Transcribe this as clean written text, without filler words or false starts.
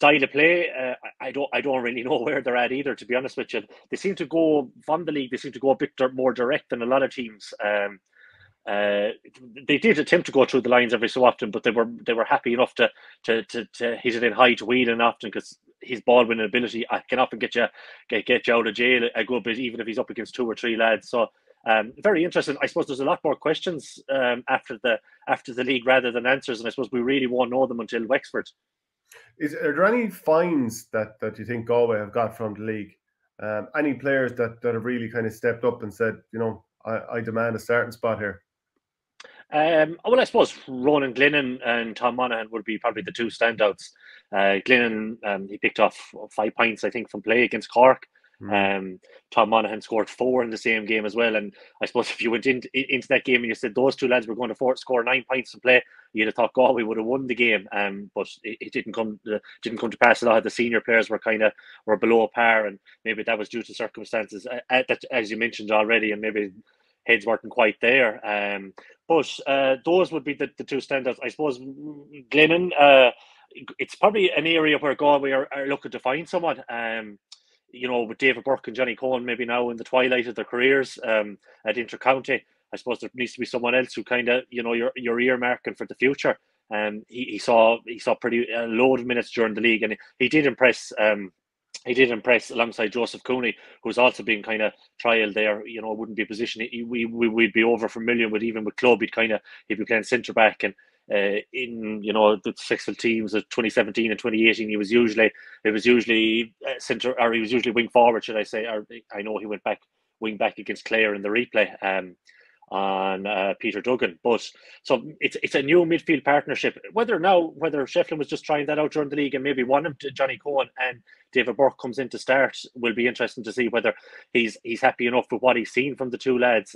style of play, I don't really know where they're at either. To be honest with you, they seem to go from the league. They seem to go a bit more direct than a lot of teams. Uh, they did attempt to go through the lines every so often, but they were happy enough to hit it in high to Whelan often because his ball winning ability can often get you out of jail a good bit, even if he's up against two or three lads. So very interesting. I suppose there's a lot more questions after the league rather than answers, and I suppose we really won't know them until Wexford. Are there any fines that you think Galway have got from the league? Any players that have really kind of stepped up and said, I demand a starting spot here? Well, I suppose Ronan Glennon and Tom Monaghan would be probably the two standouts. Glennon, he picked off 5 points, I think, from play against Cork. Hmm. Um, Tom Monaghan scored four in the same game as well. And I suppose if you went into that game and you said those two lads were going to score 9 points from play, you'd have thought Galway would have won the game. But it didn't come to pass. A lot of the senior players were below par, and maybe that was due to circumstances that, as you mentioned already, and maybe heads weren't quite there. But those would be the two standouts. I suppose Glennon, it's probably an area where Galway are looking to find someone. With David Burke and Johnny Cohen maybe now in the twilight of their careers at Intercounty, I suppose there needs to be someone else who kind of, you're earmarking for the future. He saw pretty load of minutes during the league, and he did impress. He did impress alongside Joseph Cooney, who's also been kind of trialed there. Wouldn't be a position we'd be over familiar with, even with club. He'd be playing centre back, and in the successful teams of 2017 and 2018, it was usually centre, or he was usually wing forward, should I say? Or I know he went back wing back against Clare in the replay. On Peter Duggan. But so it's a new midfield partnership. Whether Shefflin was just trying that out during the league and maybe one of Johnny Cohen and David Burke comes in to start will be interesting to see whether he's happy enough with what he's seen from the two lads.